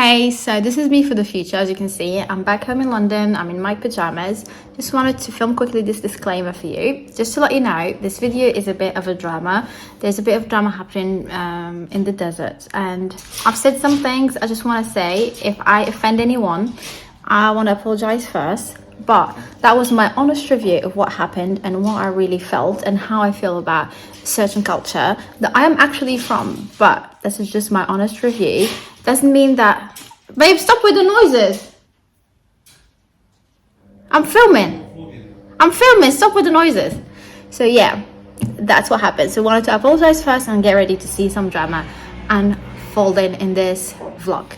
Hey, so this is me for the future. As you can see, I'm back home in London. I'm in my pajamas. Just wanted to film quickly this disclaimer for you. Just to let you know, this video is a bit of a drama. There's a bit of drama happening in the desert. And I've said some things. I just want to say, if I offend anyone, I want to apologize first. But that was my honest review of what happened and what I really felt and how I feel about a certain culture that I am actually from. But this is just my honest review. Doesn't mean that... Babe, stop with the noises. I'm filming. Stop with the noises. So yeah, that's what happened. So I wanted to apologize first and get ready to see some drama unfolding in this vlog.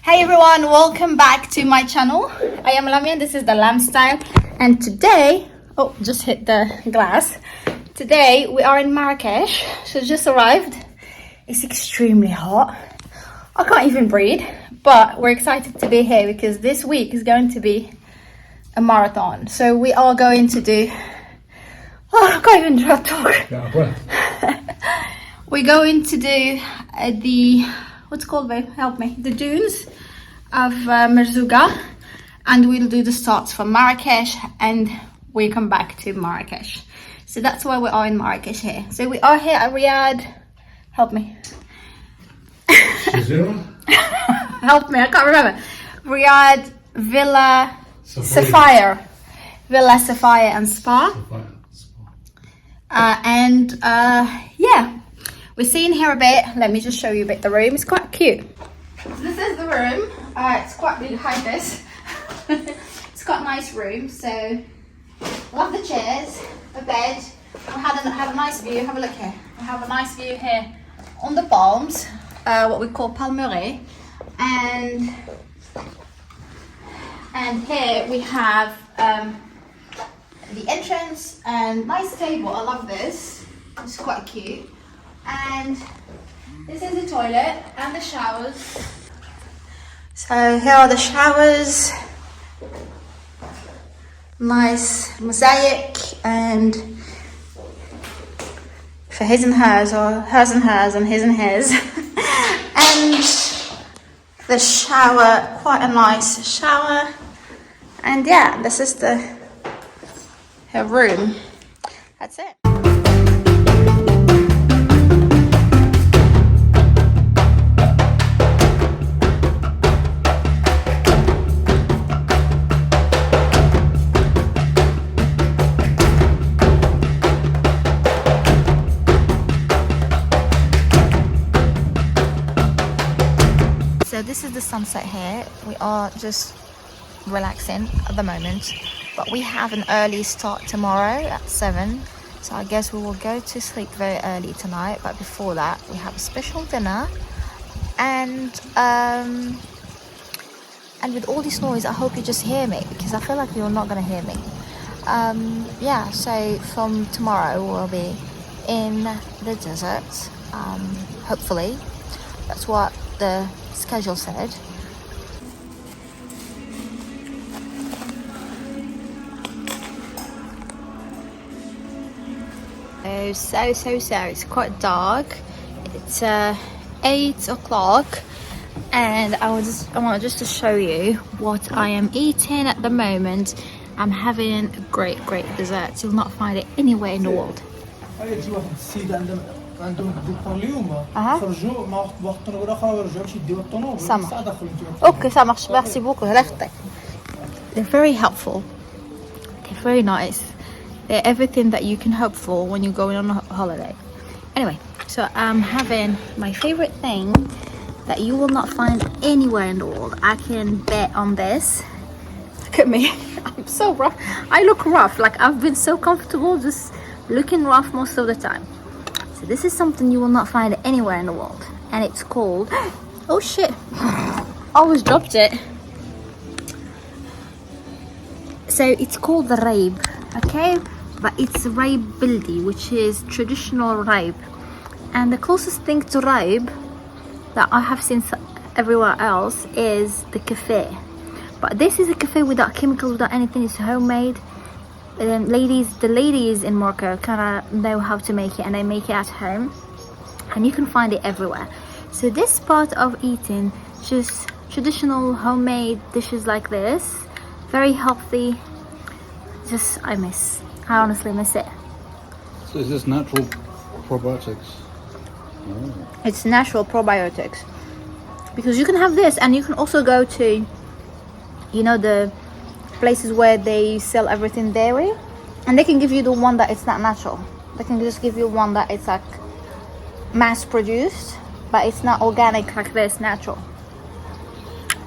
Hey everyone, welcome back to my channel. I am Lamia and this is the Lamb Style, and today, oh, just hit the glass. Today we are in Marrakesh. So just arrived. It's extremely hot. I can't even breathe, but we're excited to be here because this week is going to be a marathon. So we are going to do, I can't even talk. We're going to do the, what's it called, babe? Help me. The dunes of Merzouga, and we'll do the starts from Marrakesh and we come back to Marrakesh. So that's why we are in Marrakesh here. So we are here at Riyadh. Help me. Help me, I can't remember. Riyadh Villa Sapphire. Villa Sapphire and Spa. Yeah, we're seeing here a bit. Let me just show you a bit the room. It's quite cute. So this is the room. It's quite big, hide this. It's quite a nice room. So love the chairs, a bed. We have a nice view. Have a look here. We have a nice view here on the palms, what we call palmeraie, and here we have the entrance and nice table. I love this. It's quite cute. And this is the toilet and the showers. So here are the showers. Nice mosaic, and for his and hers, or hers and hers, and his and his. And the shower, quite a nice shower. And yeah, this is her room. That's it. So this is the sunset here. We are just relaxing at the moment, but we have an early start tomorrow at 7, so I guess we will go to sleep very early tonight. But before that, we have a special dinner, and with all this noise, I hope you just hear me, because I feel like you're not gonna hear me. Yeah, so from tomorrow we'll be in the desert, hopefully. That's what the schedule said. So it's quite dark. It's 8 o'clock, and I want just to show you what I am eating at the moment. I'm having a great dessert. You'll not find it anywhere in the world. Okay, ça marche. Merci beaucoup. They're very helpful. They're very nice. They're everything that you can hope for when you're going on a holiday. Anyway, so I'm having my favorite thing that you will not find anywhere in the world. I can bet on this. Look at me. I'm so rough. I look rough. Like, I've been so comfortable just looking rough most of the time. So this is something you will not find anywhere in the world, and it's called, oh shit, I almost dropped it. So it's called the raib, okay, but it's raib bildi, which is traditional raib, and the closest thing to raib that I have seen everywhere else is the cafe. But this is a cafe without chemicals, without anything. It's homemade. The ladies in Morocco kind of know how to make it, and they make it at home, and you can find it everywhere. So this part of eating, just traditional homemade dishes like this, very healthy. I honestly miss it. So is this natural probiotics? Oh. It's natural probiotics, because you can have this, and you can also go to, you know, the places where they sell everything dairy, and they can give you the one that it's not natural. They can just give you one that it's like mass produced, but it's not organic like this, natural.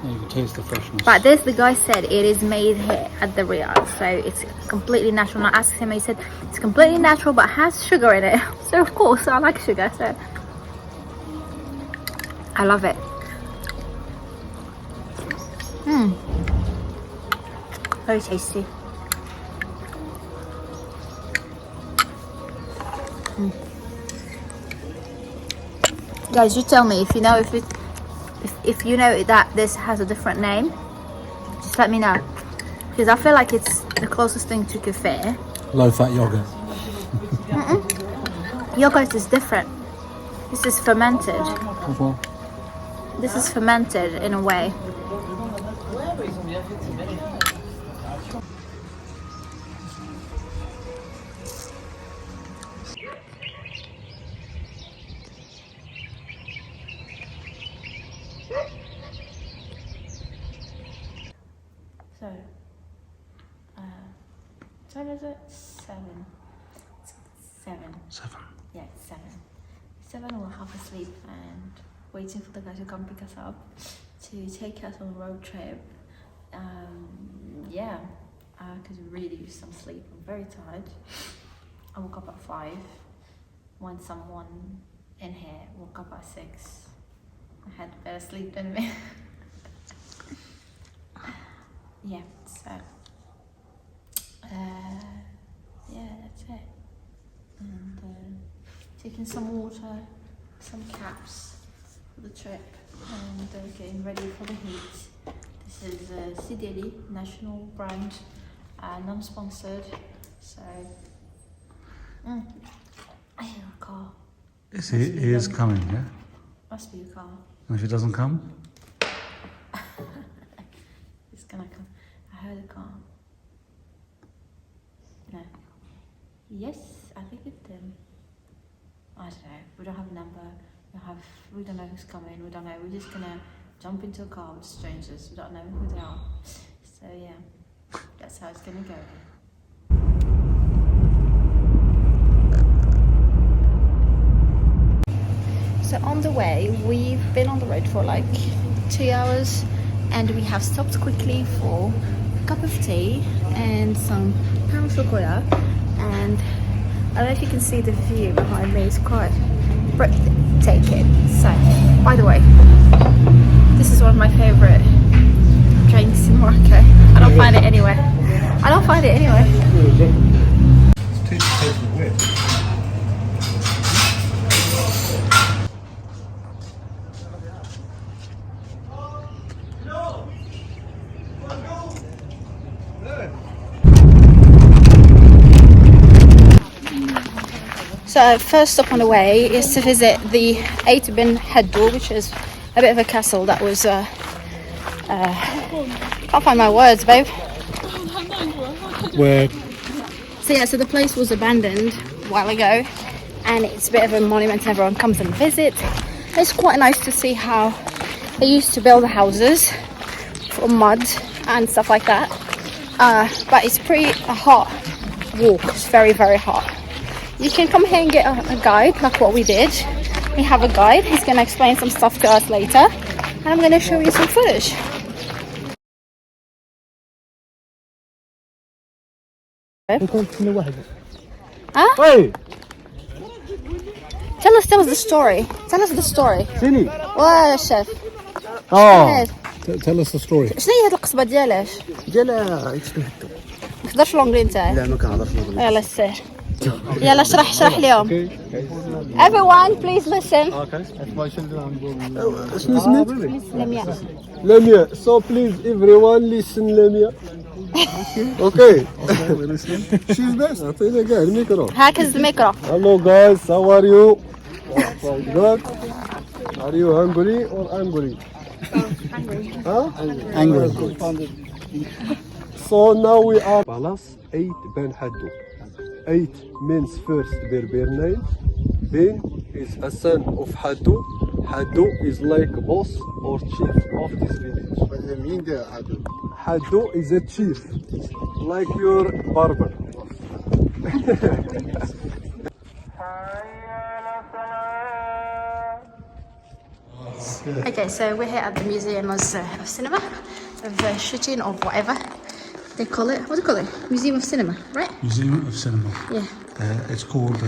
You can taste the freshness. But this, the guy said it is made here at the Riyadh, so it's completely natural. And I asked him, he said it's completely natural but has sugar in it. So of course I like sugar, so I love it. Very tasty. Guys, you tell me if you know if you know that this has a different name. Just let me know, because I feel like it's the closest thing to kefir. Low-fat yogurt. Yogurt is different. This is fermented. This is fermented in a way. So, what is it? 7. 7. Yeah, 7. 7, we're half asleep and waiting for the guy to come pick us up to take us on a road trip. Yeah, I could really use some sleep. I'm very tired. I woke up at 5 when someone in here woke up at 6. I had better sleep than me. Yeah, so yeah, that's it. And taking some water, some caps for the trip, and getting ready for the heat. This is Sideli, national brand, non-sponsored. So I hear a car. He is coming, yeah? Must be a car. And if he doesn't come? It's gonna come. I heard a car. No. Yes, I think it's them. I don't know. We don't have a number. We don't know who's coming. We don't know. We're just gonna jump into a car with strangers. We don't know who they are. So yeah, that's how it's gonna go. So on the way, we've been on the road for like 2 hours, and we have stopped quickly for a cup of tea and some pain au chocolat. And I don't know if you can see the view behind me, it's quite breathtaking. So, by the way, this is one of my favorite drinks in Morocco. I don't find it anywhere. It's tasting weird. So first stop on the way is to visit the 8 bin Haddou, which is a bit of a castle that was can't find my words, babe. Where? So the place was abandoned a while ago, and it's a bit of a monument. Everyone comes and visits. It's quite nice to see how they used to build the houses from mud and stuff like that. But it's pretty a hot walk. It's very, very hot. You can come here and get a guide, like what we did. We have a guide. He's going to explain some stuff to us later, and I'm going to show you some footage. Huh? Hey! Tell us the story. Tell us the story. Sini. Well, chef. Oh. Tell us the story. شنو هي هاد القصبة ديالاش؟ ديال اكس بن حكا. ما تقدرش لونجلي نتاعي. لا ما كنهضرش نقول. يلا سير. يلا اشرح اليوم. Everyone please listen. Excuse me? لمياء. Lamia. So please, everyone listen Lamia. Okay. She's best. أعطينا كاع الميكرو. هكذا الميكرو. Hello guys, how are you? Good. Are you hungry or angry? Huh? Angry. So now we are Palace 8 Ben Haddou. 8 means first Berber name. Ben is a son of Haddou. Haddou is like boss or chief of this village. What does it mean there, Adu? Haddou is a chief, like your barber. Okay, so we're here at the Museum of Cinema, of shooting or whatever they call it. What do you call it? Museum of Cinema, right? Museum of Cinema. Yeah. It's called,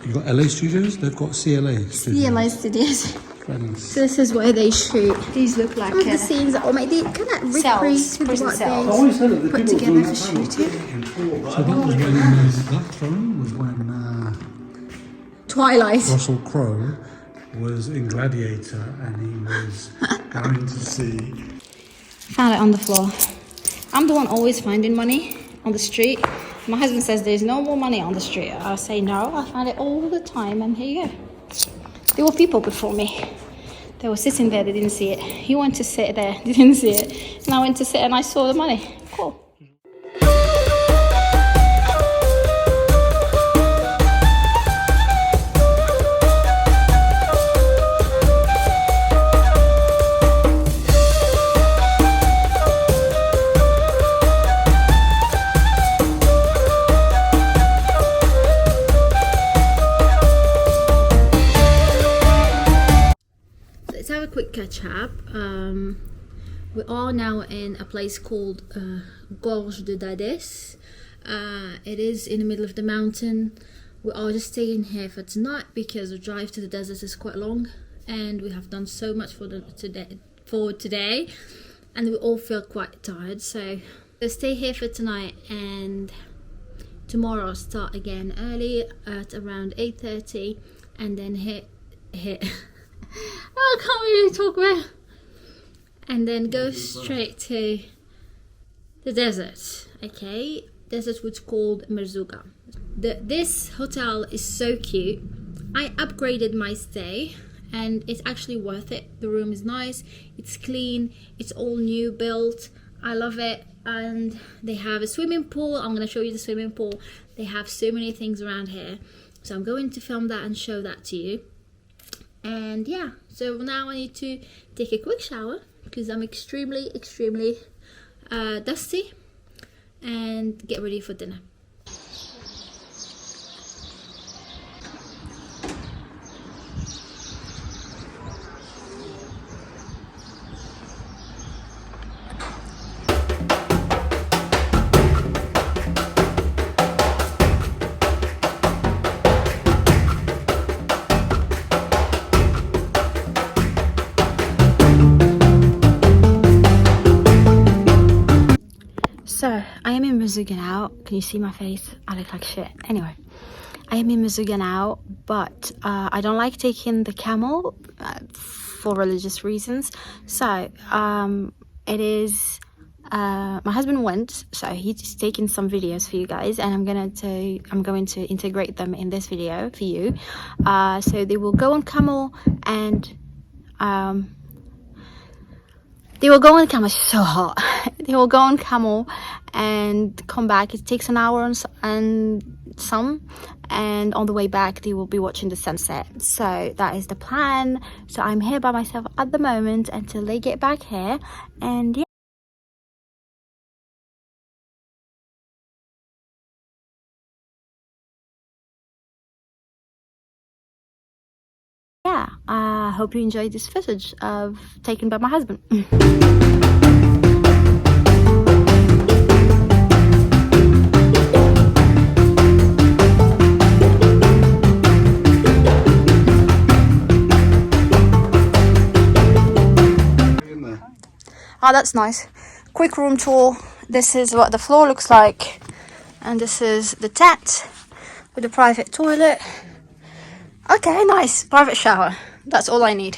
you've got LA Studios, they've got CLA Studios. CLI Studios. Very nice. So this is where they shoot. These look like Some of the scenes that were made, they kind of recreated prison what cells. they put together for shooting. So that was when, that throne was when Twilight. Russell Crowe was in Gladiator and he was going to see... Found it on the floor. I'm the one always finding money on the street. My husband says there's no more money on the street. I'll say no, I find it all the time, and here you go. There were people before me. They were sitting there, they didn't see it. He went to sit there, didn't see it. And I went to sit and I saw the money. Cool. Let's have a quick catch up. We are now in a place called Gorge de Dades. It is in the middle of the mountain. We are just staying here for tonight because the drive to the desert is quite long, and we have done so much for today, and we all feel quite tired. So we'll stay here for tonight, and tomorrow I'll start again early at around 8:30, and then hit. Oh, I can't really talk about. And then go straight to the desert. Okay, desert which is called Merzouga. This hotel is so cute. I upgraded my stay, and it's actually worth it. The room is nice, it's clean, it's all new built. I love it, and they have a swimming pool. I'm gonna show you the swimming pool. They have so many things around here, so I'm going to film that and show that to you. And yeah, so now I need to take a quick shower because I'm extremely dusty, and get ready for dinner. So, I am in Merzouga now. Can you see my face? I look like shit. Anyway, I am in Merzouga now, but I don't like taking the camel for religious reasons. So, it is... my husband went, so he's taking some videos for you guys, and I'm going to integrate them in this video for you. So they will go on camel, and they will go on camel. It's so hot. They will go on camel and come back. It takes an hour and some, and on the way back they will be watching the sunset. So that is the plan. So I'm here by myself at the moment until they get back here, and yeah. Yeah, I hope you enjoyed this footage of taken by my husband. Oh, that's nice. Quick room tour. This is what the floor looks like, and this is the tent. with a private toilet. Okay, nice. Private shower. That's all I need.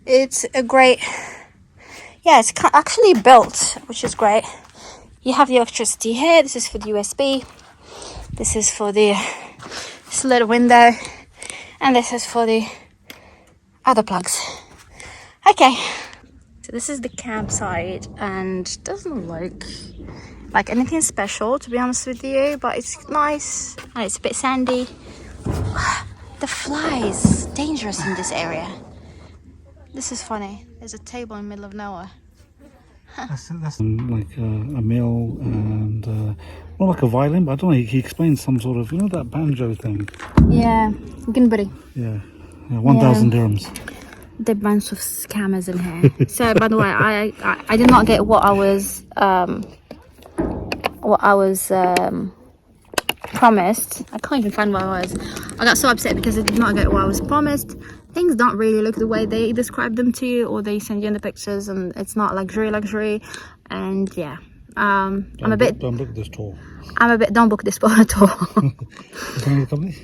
It's a great... Yeah, it's actually built, which is great. You have the electricity here. This is for the USB. This is for the little window. And this is for the other plugs. Okay. So this is the campsite, and doesn't look like anything special, to be honest with you, but it's nice and it's a bit sandy. The flies, dangerous in this area. This is funny. There's a table in the middle of nowhere. That's like a meal and not like a violin, but I don't know. He explained some sort of, you know, that banjo thing. Yeah, ginbari. Yeah, 1,000 dirhams. The bunch of scammers in here. So, by the way, I did not get what I was promised. I can't even find what I was. I got so upset because I did not get what I was promised. Things don't really look the way they describe them to you, or they send you in the pictures, and it's not luxury. And yeah, I'm a bit. Don't book this tour. Don't book this tour at all. The company?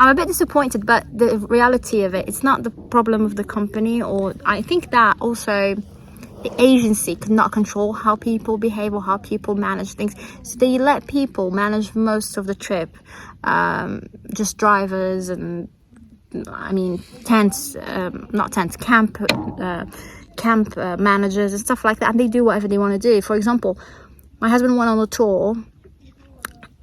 I'm a bit disappointed, but the reality of it, it's not the problem of the company, or I think that also the agency could not control how people behave or how people manage things. So they let people manage most of the trip, just drivers and camp managers and stuff like that, and they do whatever they want to do. For example, my husband went on a tour.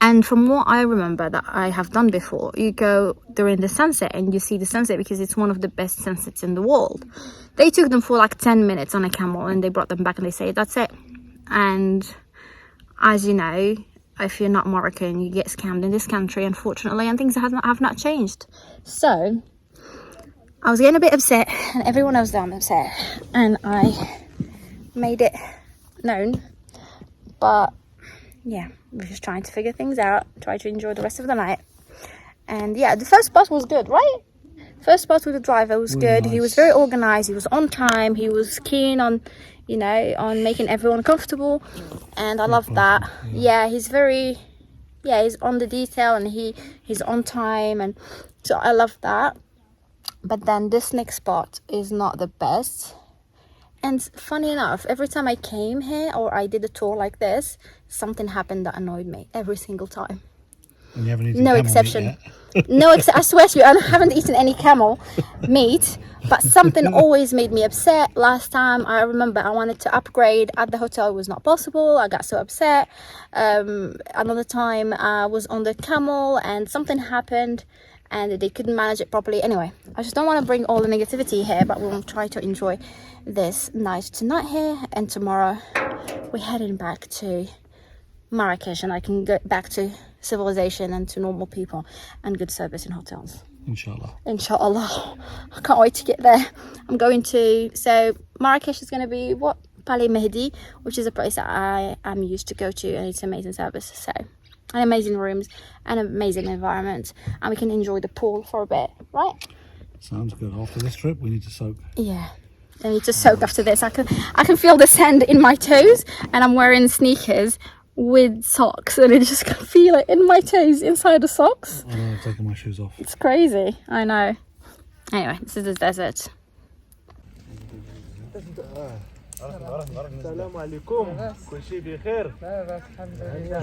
And from what I remember that I have done before, you go during the sunset and you see the sunset because it's one of the best sunsets in the world. They took them for like 10 minutes on a camel and they brought them back and they say, that's it. And as you know, if you're not Moroccan, you get scammed in this country, unfortunately, and things have not changed. So I was getting a bit upset, and everyone else there was upset, and I made it known. But yeah, we're just trying to figure things out, try to enjoy the rest of the night. And yeah, the first part was good, right? First part with the driver was good. Nice. He was very organized, he was on time, he was keen on, you know, on making everyone comfortable, and I love that. Yeah, he's very, he's on the detail, and he's on time, and so I love that. But then this next spot is not the best. And funny enough, every time I came here or I did a tour like this, something happened that annoyed me every single time. And you haven't eaten no exception. I swear to you, I haven't eaten any camel meat, but something always made me upset. Last time, I remember I wanted to upgrade at the hotel. It was not possible. I got so upset. Another time I was on the camel and something happened and they couldn't manage it properly. Anyway, I just don't want to bring all the negativity here, but we'll try to enjoy this nice tonight here, and tomorrow we're heading back to Marrakesh, and I can go back to civilization and to normal people and good service in hotels. Inshallah. I can't wait to get there. So Marrakesh is going to be Palais Mehdi, which is a place that I am used to go to, and it's amazing service. So, and amazing rooms and amazing environment, and we can enjoy the pool for a bit, right? Sounds good. After this trip, we need to soak. Yeah, I need to soak after this. I can feel the sand in my toes, and I'm wearing sneakers with socks, and I just can feel it in my toes inside the socks. I know, I'm taking my shoes off. It's crazy, I know. Anyway, this is the desert. السلام عليكم كل شيء بخير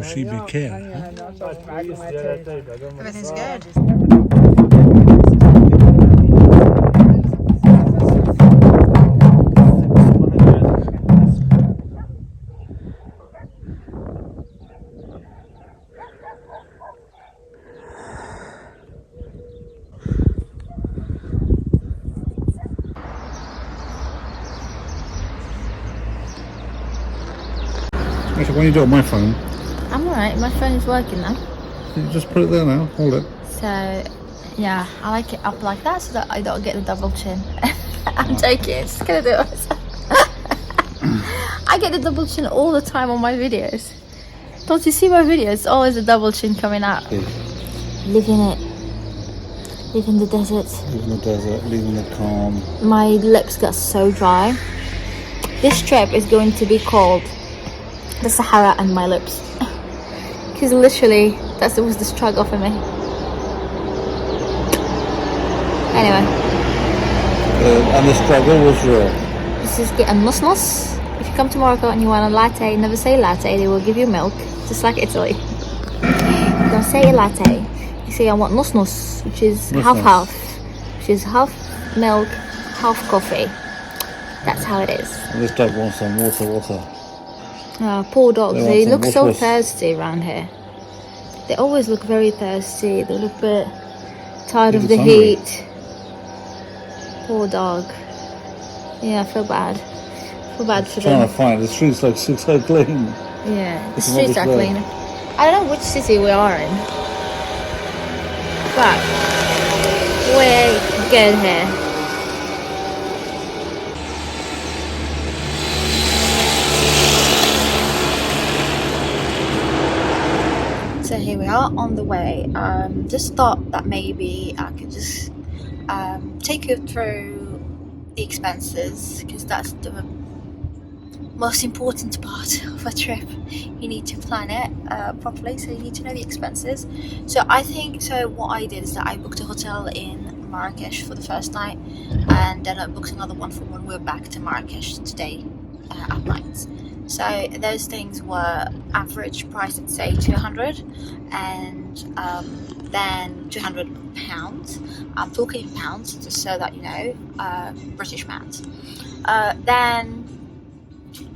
She be care. Everything's good. Actually, when you do it on my phone, I'm alright, my phone is working now. you just put it there now, hold it. So, yeah, I like it up like that so that I don't get the double chin. I'm joking, just gonna do it myself. I get the double chin all the time on my videos. Don't you see my videos? Always a double chin coming out. Living it. Living the desert. Living the desert, living the calm. My lips got so dry. This trip is going to be called the Sahara and my lips. Because literally, that was the struggle for me. Anyway, And the struggle was real. this is the nosnos. If you come to Morocco and you want a latte, never say latte. They will give you milk, just like Italy. Don't say a latte. You say I want nosnos, which is half-half, which is half milk, half coffee. That's how it is. And this dog wants some water. Poor dogs. They They want look some so thirsty around here. They always look very thirsty. They look a bit tired of the hungry. heat. Poor dog. Yeah, I feel bad. Feel bad for Trying them. to find the streets like so clean. Yeah, the It's streets are rubbish clean. I don't know which city we are in, but we're good here. So here we are on the way. Just thought that maybe I could just take you through the expenses, because that's the most important part of a trip. You need to plan it properly, so you need to know the expenses. So what I did is that I booked a hotel in Marrakesh for the first night, and then I booked another one for when we're back to Marrakesh today at night. So those things were average price at say 200, and then £200. I'm talking in pounds just so that you know, British pounds.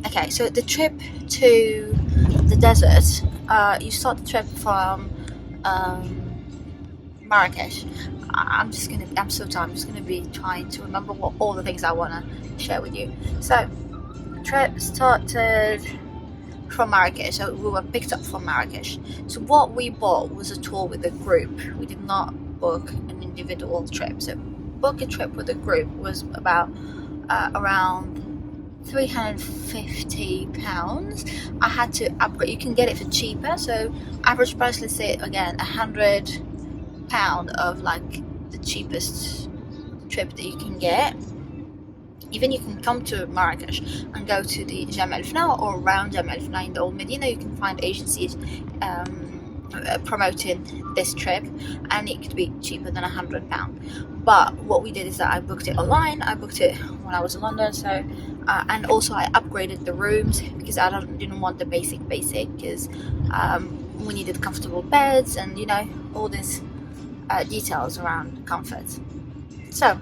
Okay, so the trip to the desert, you start the trip from Marrakesh. I'm so tired. I'm just gonna be trying to remember what all the things I wanna share with you. So, trip started from Marrakesh. So we were picked up from Marrakesh. So what we bought was a tour with a group. We did not book an individual trip. So book a trip with a group was about around £350. I had to upgrade. You can get it for cheaper. So average price, let's say again, £100 of like the cheapest trip that you can get. Even you can come to Marrakesh and go to the Jam El Fna, or around Jam El Fna in the Old Medina. You can find agencies promoting this trip, and it could be cheaper than £100. But what we did is that I booked it online. I booked it when I was in London. So and also I upgraded the rooms because I didn't want the basic because we needed comfortable beds and you know all these details around comfort. So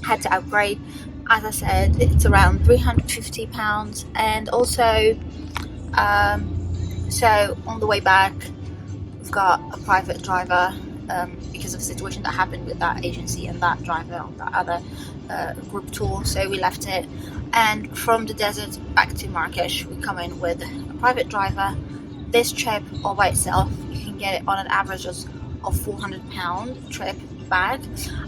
I had to upgrade. As I said, it's around £350, and also so on the way back we've got a private driver because of the situation that happened with that agency and that driver on that other group tour. So we left it, and from the desert back to Marrakesh we come in with a private driver. This trip all by itself you can get it on an average of £400 trip back.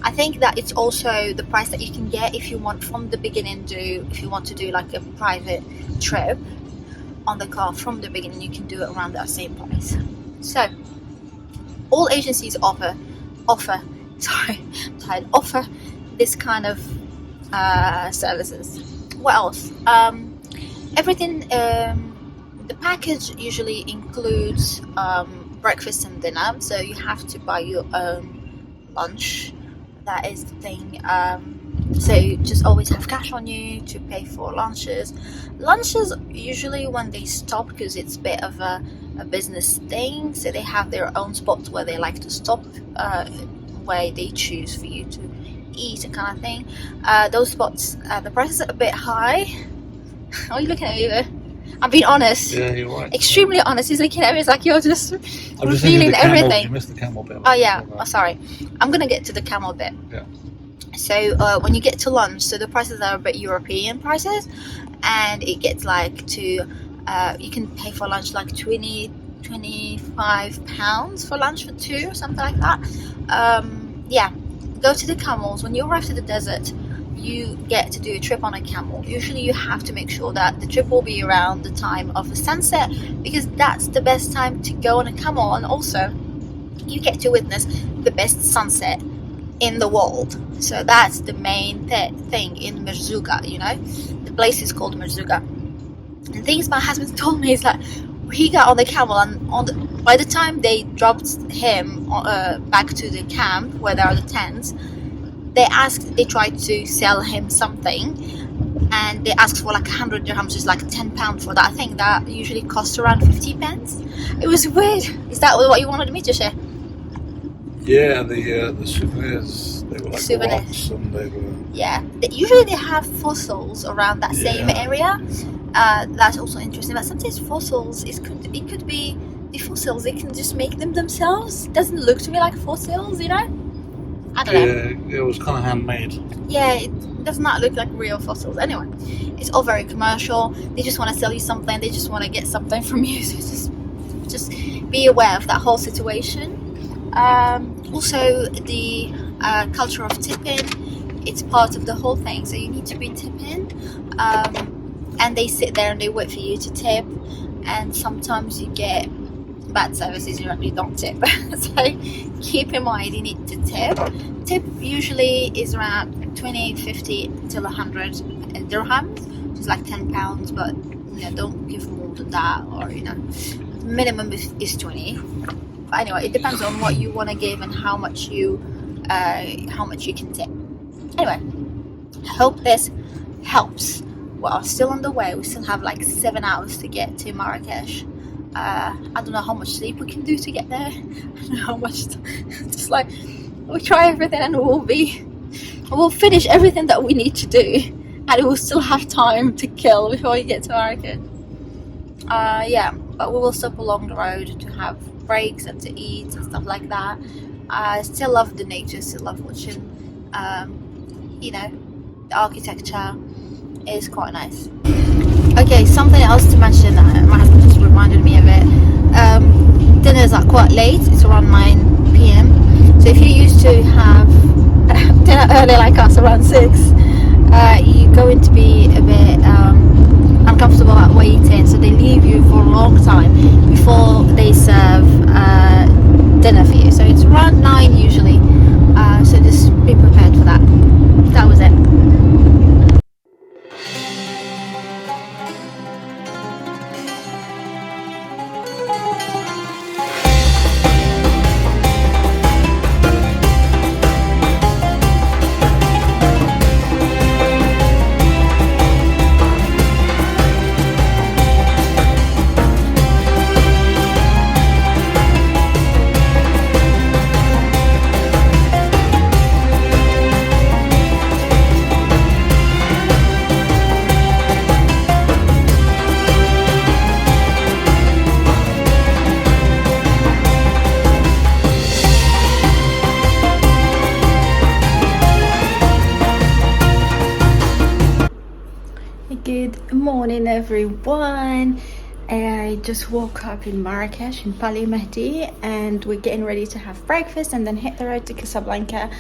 I think that it's also the price that you can get if you want from the beginning. If you want to do like a private trip on the car from the beginning, you can do it around that same price. So all agencies offer this kind of services. What else? Everything. The package usually includes breakfast and dinner, so you have to buy your own lunch. That is the thing. So you just always have cash on you to pay for lunches usually when they stop, because it's a bit of a business thing, so they have their own spots where they like to stop, where they choose for you to eat, kind of thing. Those spots, the prices are a bit high. Are you looking at me there? I'm being honest. Yeah, you're right. Extremely honest. He's looking at me. It's like you're just I'm just revealing thinking everything. You missed the camel bit. Oh yeah. Oh, sorry. I'm gonna get to the camel bit. Yeah. So when you get to lunch, so the prices are a bit European prices, and it gets like to you can pay for lunch like £25 for lunch for two, something like that. Yeah. Go to the camels. When you arrive to the desert, you get to do a trip on a camel. Usually you have to make sure that the trip will be around the time of the sunset, because that's the best time to go on a camel, and also you get to witness the best sunset in the world. So that's the main thing in Merzouga, you know. The place is called Merzouga. And things my husband told me is that he got on the camel, and by the time they dropped him back to the camp where there are the tents, they tried to sell him something, and they asked for like 100 dirhams, just like £10 for that. I think that usually costs around 50 pence. It was weird. Is that what you wanted me to share? Yeah, the souvenirs, they were like Souvenirs. rocks, and they were... Yeah, usually they have fossils around that same Yeah. area. That's also interesting. But sometimes fossils, it could be the fossils. They can just make them themselves. It doesn't look to me like fossils, you know. I don't know. Yeah, it was kind of handmade. Yeah, it does not look like real fossils. Anyway, it's all very commercial. They just want to sell you something. They just want to get something from you. So just be aware of that whole situation. Also, the culture of tipping, it's part of the whole thing. So you need to be tipping. And they sit there and they wait for you to tip. And sometimes you get bad services, you really don't tip. So keep in mind, you need to tip. Tip usually is around 20, 50 till 100 dirhams, which is like £10, but don't give more than that, or minimum is 20. But anyway, it depends on what you want to give and how much you can tip. Anyway, I hope this helps. We're still on the way. We still have like 7 hours to get to Marrakesh. I don't know how much sleep we can do to get there. I don't know how much. Just like we'll try everything, and we'll finish everything that we need to do, and we'll still have time to kill before we get to Marrakesh. Yeah, but we will stop along the road to have breaks and to eat and stuff like that. I still love the nature. Still love watching. The architecture is quite nice. Okay, something else to mention. My husband just reminded me of it. Dinners are quite late. It's around 9 p.m. So if you used to have dinner early like us, around 6, you're going to be a bit uncomfortable at waiting. So they leave you for a long time before they serve dinner for you. So it's around 9 usually. So just be prepared for that. That was it. Good morning everyone. I just woke up in Marrakesh in Pali Mehdi, and we're getting ready to have breakfast and then hit the road to Casablanca.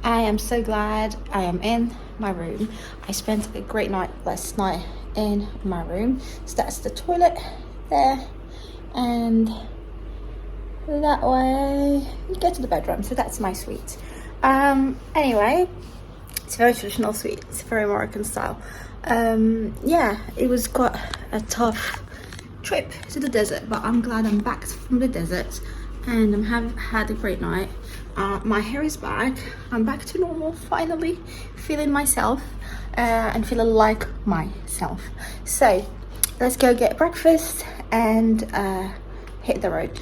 I am so glad I am in my room. I spent a great night last night in my room. So that's the toilet there, and that way you go to the bedroom. So that's my suite. Anyway, it's a very traditional suite. It's very Moroccan style. Yeah, it was quite a tough trip to the desert, but I'm glad I'm back from the desert and I've had a great night. My hair is back. I'm back to normal, finally feeling myself and feeling like myself. So let's go get breakfast and hit the road.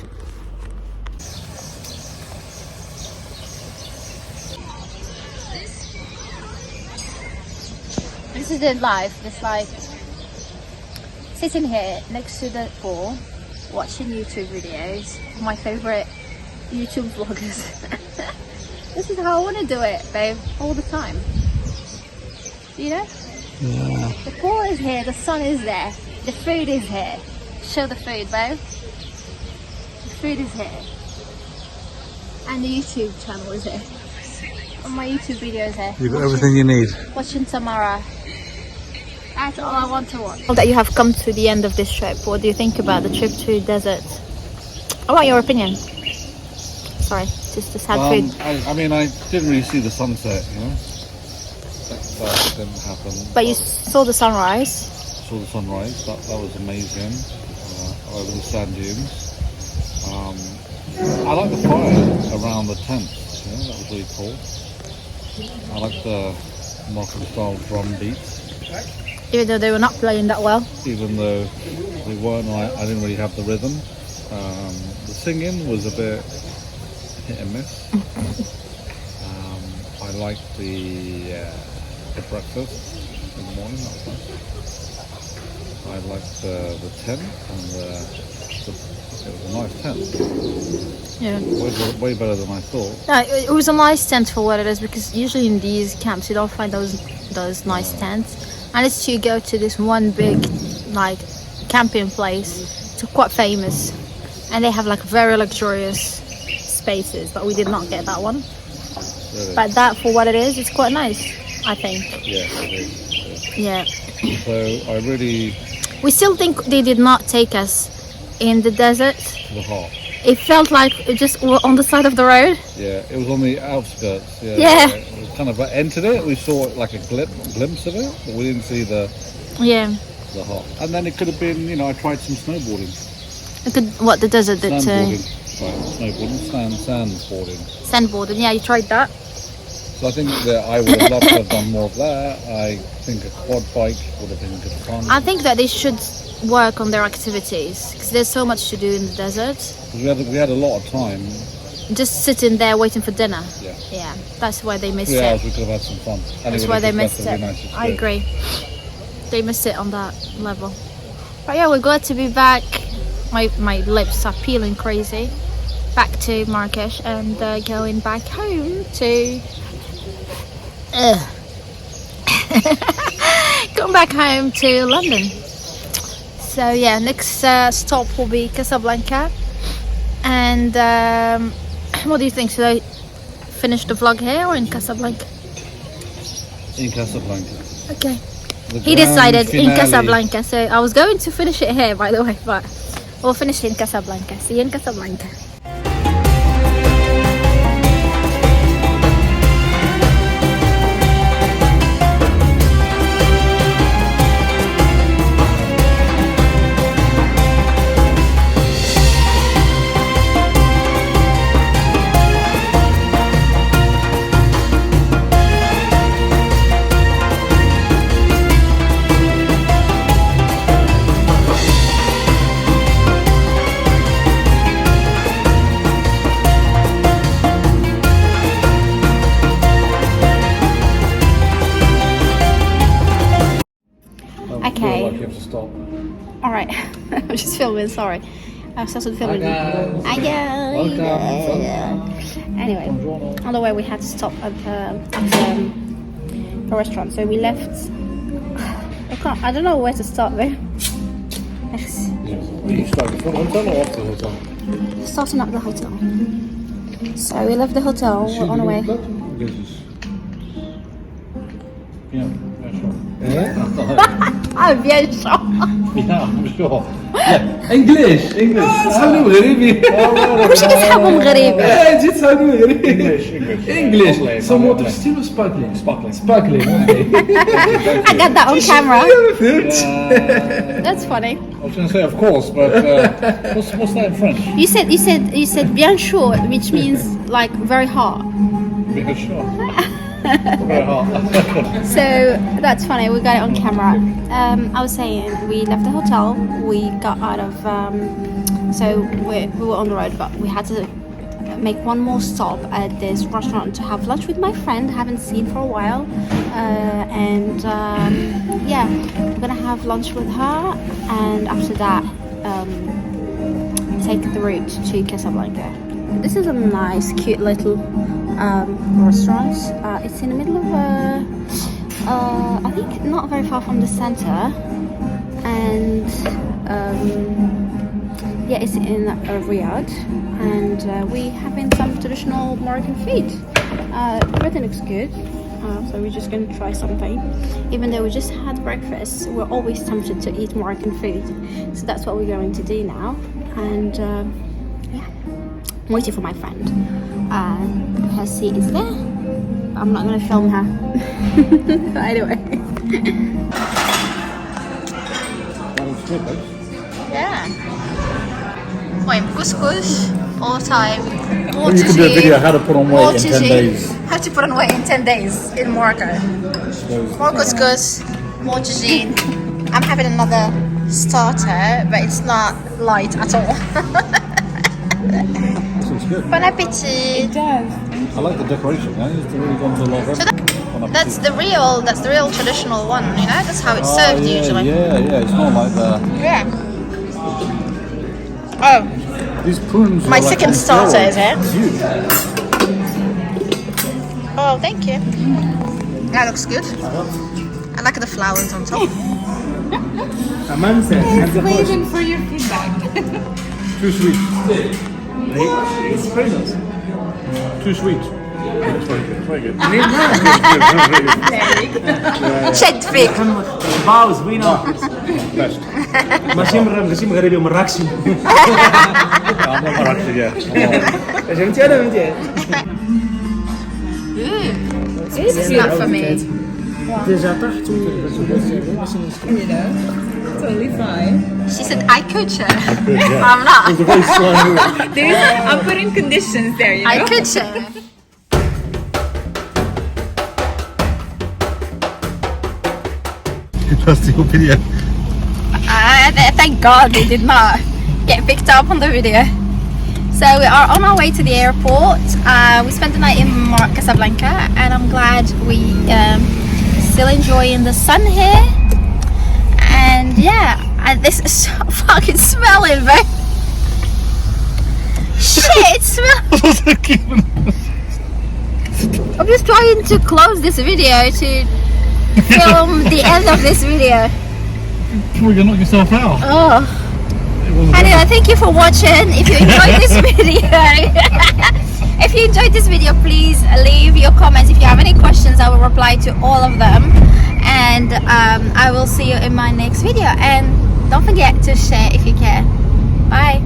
This is it live, just like sitting here next to the pool, watching YouTube videos of my favorite YouTube vloggers. This is how I want to do it, babe, all the time. You know? Yeah. The pool is here, the sun is there, the food is here. Show the food, babe. The food is here. And the YouTube channel is here. All my YouTube videos here. You've got everything you need. Watching Tamara. That's all I want to watch. That you have come to the end of this trip. What do you think about the trip to desert? I want your opinion. Sorry, just a sad food. I mean, I didn't really see the sunset, you know. That didn't happen. But you saw the sunrise. Saw the sunrise. That was amazing. Over the sand dunes. I like the fire around the tent. You know, that was really cool. I like the Moroccan style drum beats, Even though they were not playing that well. even though they weren't. I didn't really have the rhythm. The singing was a bit hit and miss. I liked the breakfast in the morning. That was nice. I liked the tent and it was a nice tent. Yeah. Way better than I thought. No, it was a nice tent for what it is, because usually in these camps you don't find those nice tents. Unless you go to this one big like camping place. It's quite famous. And they have like very luxurious spaces, but we did not get that one. Really. But that, for what it is, it's quite nice, I think. Yeah, it is. Yeah. So I really We still think they did not take us in the desert. the heart. It felt like it just were on the side of the road. Yeah, it was on the outskirts. Yeah. Yeah. We kind of entered it. We saw like a glimpse of it, but we didn't see the Yeah. heart. And then it could have been, I tried some snowboarding. The desert that Sandboarding. Snowboarding, sandboarding. sandboarding. Yeah, you tried that. So I think that I would have loved to have done more of that. I think a quad bike would have been good fun. I think that they should work on their activities, because there's so much to do in the desert. We had a lot of time. Just sitting there waiting for dinner. Yeah. Yeah, that's why they missed 3 hours it. we could have had some fun. And That's it why would they have missed just it. left a really nice I experience. agree. They missed it on that level. But yeah, we're glad to be back. My lips are peeling crazy. Back to Marrakesh and going back home to. Going back home to London. So yeah, next stop will be Casablanca. And what do you think? Should I finish the vlog here or in Casablanca? In Casablanca. Okay. The He grand decided in finale. Casablanca. So I was going to finish it here, by the way, but we'll finish it in Casablanca. See you in Casablanca. Okay. Like you have to stop. All right. I'm just filming. Sorry, I started filming. Hi, guys. Welcome. Anyway, on the way we had to stop at the restaurant. So we left. I don't know where to start though. Yes. You start before the hotel or after the hotel? Starting at the hotel. So we left the hotel. We're on the way. Yeah, sure. Ah, bien sûr. Yeah, I'm sure. انجليش تسحبني مغربي وش تسحبهم غريبة؟ جيت تسحبني مغربي انجليش Sparkling. سم ووتر ستيل سباركلينج سباركلينج I got that on camera. فهمت That's funny. I was going to say, of course, but what's that in French? You said bien chaud, which means like very hot. Yeah, sure. Very hot. So that's funny. We got it on camera. I was saying we left the hotel. We got out of. So we were on the road, but we had to make one more stop at this restaurant to have lunch with my friend I haven't seen for a while. Yeah, we're gonna have lunch with her, and after that, take the route to Casablanca. This is a nice, cute little restaurant. It's in the middle of I think not very far from the center, and yeah, it's in Riyadh, and we having some traditional Moroccan food. Everything looks good. So we're just going to try something. Even though we just had breakfast, we're always tempted to eat Moroccan food. So that's what we're going to do now. And yeah, I'm waiting for my friend. Her seat is there. I'm not going to film her. Anyway. Yeah. Wait, couscous all the time. More You can do a tagine, video how to put on more weight in 10 tagine. days. How to put on weight in 10 days in Morocco. More couscous, more tagine. I'm having another starter, but it's not light at all. This looks good. Bon appetit. I like the decoration. I used to really go to a lot of everything. That's the real traditional one, you know? That's how it's served yeah, usually. Yeah, it's not like the... Yeah. Oh, These prunes my are like second on starter is steroids. here. It's huge. Oh, thank you. That looks good. I like the flowers on top. Amanda, Waiting for your feedback. Too sweet. it's crazy. Too sweet. It's very good. Shed fig. باو زوينة. Best. ماشي مغربي مراكشي. I'm not Moroccan yet. فهمتي أنا فهمتي. This is not for me. ديجا طحت Totally fine. She said I could share. I'm not. I'm putting conditions there, you know? I could share. That's your video. Thank God we did not get picked up on the video. So we are on our way to the airport. We spent the night in Casablanca, and I'm glad we still enjoying the sun here. And yeah, this is so fucking smelling, man. Shit, it smells. I'm just trying to close this video to film the end of this video. You're gonna knock yourself out. Oh. Anyway, thank you for watching. If you enjoyed this video, if you enjoyed this video, please leave your comments. If you have any questions, I will reply to all of them. And I will see you in my next video. And don't forget to share if you can. Bye.